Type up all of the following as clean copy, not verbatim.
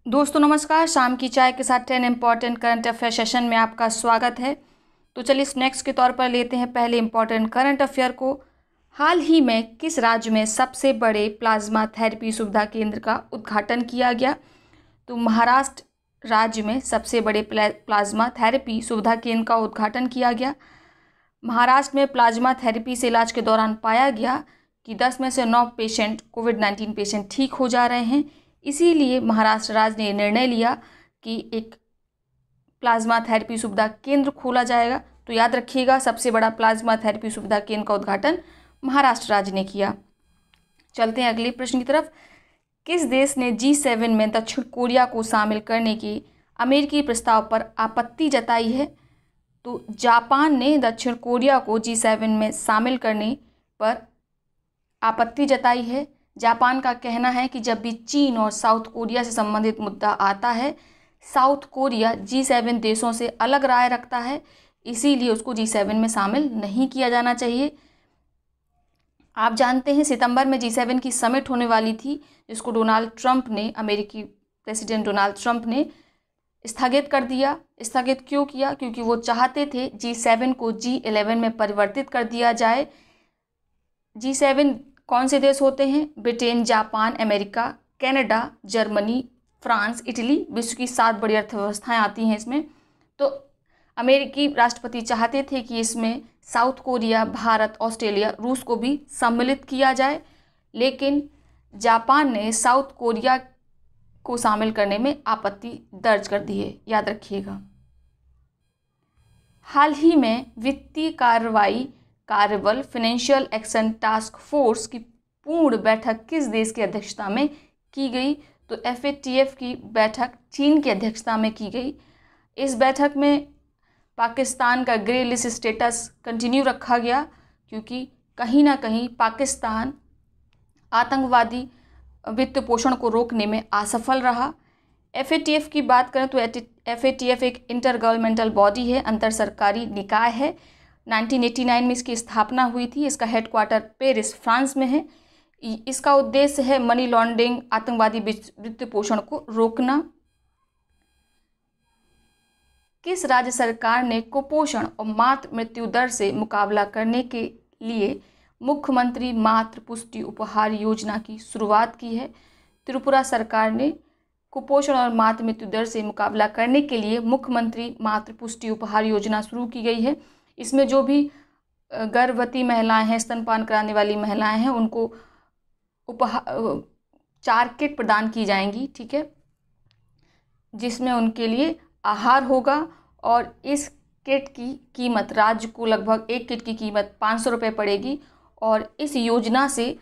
दोस्तों नमस्कार। शाम की चाय के साथ 10 इम्पॉर्टेंट करंट अफेयर सेशन में आपका स्वागत है। तो चलिए स्नैक्स के तौर पर लेते हैं पहले इम्पॉर्टेंट करंट अफेयर को। हाल ही में किस राज्य में सबसे बड़े प्लाज्मा थेरेपी सुविधा केंद्र का उद्घाटन किया गया? तो महाराष्ट्र राज्य में सबसे बड़े प्लाज्मा थेरेपी सुविधा केंद्र का उद्घाटन किया गया। महाराष्ट्र में प्लाज्मा थेरेपी से इलाज के दौरान पाया गया कि 10 में से 9 पेशेंट कोविड-19 पेशेंट ठीक हो जा रहे हैं। इसीलिए महाराष्ट्र राज्य ने निर्णय लिया कि एक प्लाज्मा थेरेपी सुविधा केंद्र खोला जाएगा। तो याद रखिएगा, सबसे बड़ा प्लाज्मा थेरेपी सुविधा केंद्र का उद्घाटन महाराष्ट्र राज्य ने किया। चलते हैं अगले प्रश्न की तरफ। किस देश ने G7 में दक्षिण कोरिया को शामिल करने के अमेरिकी प्रस्ताव पर आपत्ति जताई है? तो जापान ने दक्षिण कोरिया को G7 में शामिल करने पर आपत्ति जताई है। जापान का कहना है कि जब भी चीन और साउथ कोरिया से संबंधित मुद्दा आता है, साउथ कोरिया G7 देशों से अलग राय रखता है, इसीलिए उसको G7 में शामिल नहीं किया जाना चाहिए। आप जानते हैं सितंबर में G7 की समिट होने वाली थी, जिसको डोनाल्ड ट्रंप ने, अमेरिकी प्रेसिडेंट डोनाल्ड ट्रंप ने स्थगित कर दिया। स्थगित क्यों किया? क्योंकि वो चाहते थे G7 को G11 में परिवर्तित कर दिया जाए। G7 कौन से देश होते हैं? Britain, Japan, America, Canada, Germany, France, Italy. विश्व की 7 बड़ी अर्थव्यवस्थाएं आती हैं इसमें। तो अमेरिकी राष्ट्रपति चाहते थे कि इसमें साउथ कोरिया, भारत, ऑस्ट्रेलिया, रूस को भी सम्मिलित किया जाए, लेकिन जापान ने साउथ कोरिया को शामिल करने में आपत्ति दर्ज कर दी है। याद रखिएगा। हाल ही में वित्तीय कार्रवाई कार्यबल फाइनेंशियल एक्शन टास्क फोर्स की पूर्ण बैठक किस देश की अध्यक्षता में की गई? तो FATF की बैठक चीन की अध्यक्षता में की गई। इस बैठक में पाकिस्तान का ग्रे लिस्ट स्टेटस कंटिन्यू रखा गया, क्योंकि कहीं ना कहीं पाकिस्तान आतंकवादी वित्त पोषण को रोकने में असफल रहा। FATF की बात करें तो FATF एक इंटर गवर्नमेंटल बॉडी है, अंतर सरकारी निकाय है। 1989 में इसकी स्थापना हुई थी। इसका हेडक्वार्टर पेरिस, फ्रांस में है। इसका उद्देश्य है मनी लॉन्ड्रिंग, आतंकवादी वित्त पोषण को रोकना। किस राज्य सरकार ने कुपोषण और मातृ मृत्यु दर से मुकाबला करने के लिए मुख्यमंत्री मातृ पुष्टि उपहार योजना की शुरुआत की है? त्रिपुरा सरकार ने कुपोषण और मातृ मृत्यु दर से मुकाबला करने के लिए मुख्यमंत्री मातृ पुष्टि उपहार योजना शुरू की गई है। इसमें जो भी गर्भवती महिलाएं हैं, स्तनपान कराने वाली महिलाएं हैं, उनको 4 किट प्रदान की जाएंगी, ठीक है, जिसमें उनके लिए आहार होगा। और इस किट की कीमत राज्य को लगभग, एक किट की कीमत 500 रुपये पड़ेगी। और इस योजना से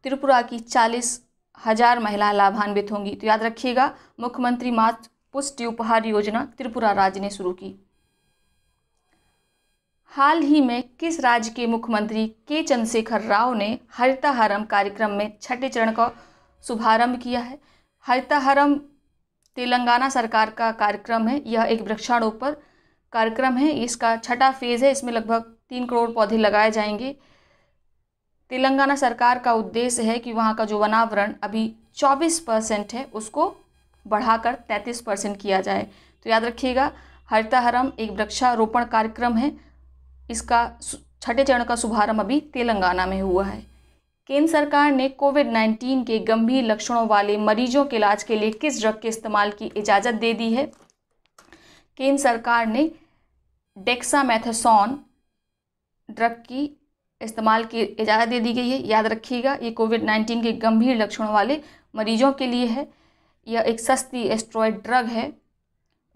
त्रिपुरा की 40,000 महिला लाभान्वित होंगी। तो याद रखिएगा, मुख्यमंत्री मातृ पुष्टि उपहार योजना त्रिपुरा राज्य ने शुरू की। हाल ही में किस राज्य के मुख्यमंत्री के चंद्रशेखर राव ने हरितहारम कार्यक्रम में छठे चरण का शुभारंभ किया है? हरितहारम तेलंगाना सरकार का कार्यक्रम है। यह एक वृक्षारोपण कार्यक्रम है। इसका छठा फेज है। इसमें लगभग 3 करोड़ पौधे लगाए जाएंगे। तेलंगाना सरकार का उद्देश्य है कि वहाँ का जो वनावरण अभी 24% है, उसको बढ़ाकर 33% किया जाए। तो याद रखिएगा, हरितहारम एक वृक्षारोपण कार्यक्रम है। इसका छठे चरण का शुभारंभ अभी तेलंगाना में हुआ है। केंद्र सरकार ने कोविड-19 के गंभीर लक्षणों वाले मरीजों के इलाज के लिए किस ड्रग के इस्तेमाल की इजाज़त दे दी है? केंद्र सरकार ने डेक्सामेथासोन ड्रग की इस्तेमाल की इजाज़त दे दी गई है। याद रखिएगा, ये कोविड-19 के गंभीर लक्षणों वाले मरीजों के लिए है। यह एक सस्ती एस्टेरॉयड ड्रग है।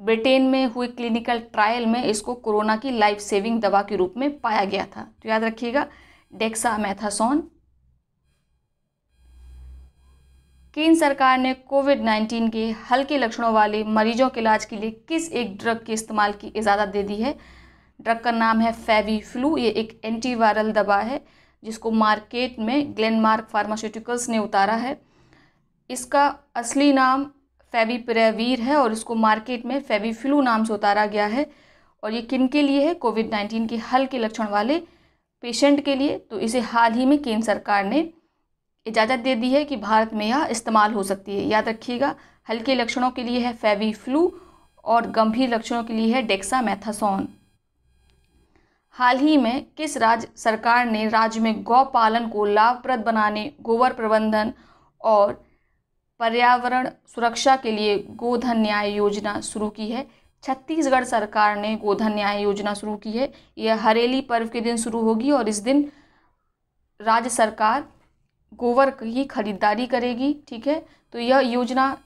ब्रिटेन में हुए क्लिनिकल ट्रायल में इसको कोरोना की लाइफ सेविंग दवा के रूप में पाया गया था। तो याद रखिएगा, डेक्सामेथासोन। केंद्र सरकार ने कोविड-19 के हल्के लक्षणों वाले मरीजों के इलाज के लिए किस एक ड्रग के इस्तेमाल की इजाज़त दे दी है? ड्रग का नाम है फेविफ्लू। ये एक एंटीवायरल दवा है, जिसको मार्केट में ग्लेनमार्क फार्मास्यूटिकल्स ने उतारा है। इसका असली नाम फेविपिरावीर है और इसको मार्केट में फेविफ्लू नाम से उतारा गया है। और ये किन के लिए है? कोविड-19 के हल्के लक्षण वाले पेशेंट के लिए। तो इसे हाल ही में केंद्र सरकार ने इजाज़त दे दी है कि भारत में यह इस्तेमाल हो सकती है। याद रखिएगा, हल्के लक्षणों के लिए है फेविफ्लू और गंभीर लक्षणों के लिए है डेक्सामेथासोन। हाल ही में किस राज्य सरकार ने राज्य में गौ पालन को लाभप्रद बनाने, गोबर प्रबंधन और पर्यावरण सुरक्षा के लिए गोधन न्याय योजना शुरू की है? छत्तीसगढ़ सरकार ने गोधन न्याय योजना शुरू की है। यह हरेली पर्व के दिन शुरू होगी और इस दिन राज्य सरकार गोबर की खरीदारी करेगी। ठीक है, तो यह योजना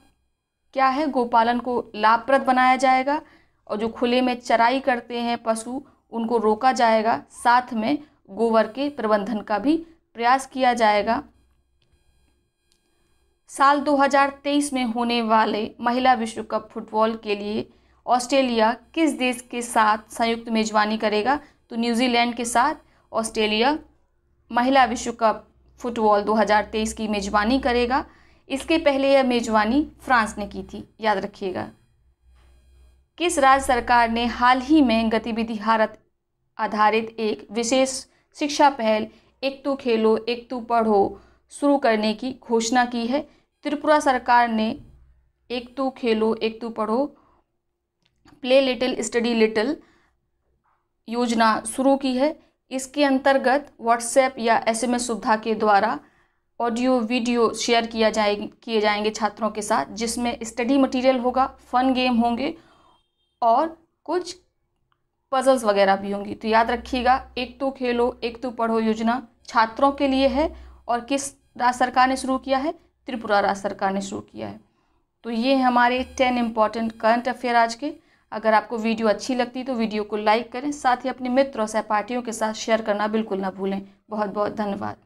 क्या है? गोपालन को लाभप्रद बनाया जाएगा और जो खुले में चराई करते हैं पशु उनको रोका जाएगा, साथ में गोबर के प्रबंधन का भी प्रयास किया जाएगा। साल 2023 में होने वाले महिला विश्व कप फुटबॉल के लिए ऑस्ट्रेलिया किस देश के साथ संयुक्त मेजबानी करेगा? तो न्यूजीलैंड के साथ ऑस्ट्रेलिया महिला विश्व कप फुटबॉल 2023 की मेजबानी करेगा। इसके पहले यह मेजबानी फ्रांस ने की थी, याद रखिएगा। किस राज्य सरकार ने हाल ही में गतिविधि आधारित एक विशेष शिक्षा पहल एक तू खेलो एक तू पढ़ो शुरू करने की घोषणा की है? त्रिपुरा सरकार ने एक तू खेलो एक तू पढ़ो प्ले लिटिल स्टडी लिटिल योजना शुरू की है। इसके अंतर्गत व्हाट्सएप या SMS सुविधा के द्वारा ऑडियो वीडियो शेयर किए जाएंगे छात्रों के साथ, जिसमें स्टडी मटेरियल होगा, फन गेम होंगे और कुछ पजल्स वगैरह भी होंगी। तो याद रखिएगा, एक तो खेलो एक तो पढ़ो योजना छात्रों के लिए है और किस राज्य सरकार ने शुरू किया है? त्रिपुरा राज्य सरकार ने शुरू किया है। तो ये हमारे 10 इम्पॉर्टेंट करंट अफेयर आज के। अगर आपको वीडियो अच्छी लगती तो वीडियो को लाइक करें, साथ ही अपने मित्र और सहपाठियों के साथ शेयर करना बिल्कुल ना भूलें। बहुत बहुत धन्यवाद।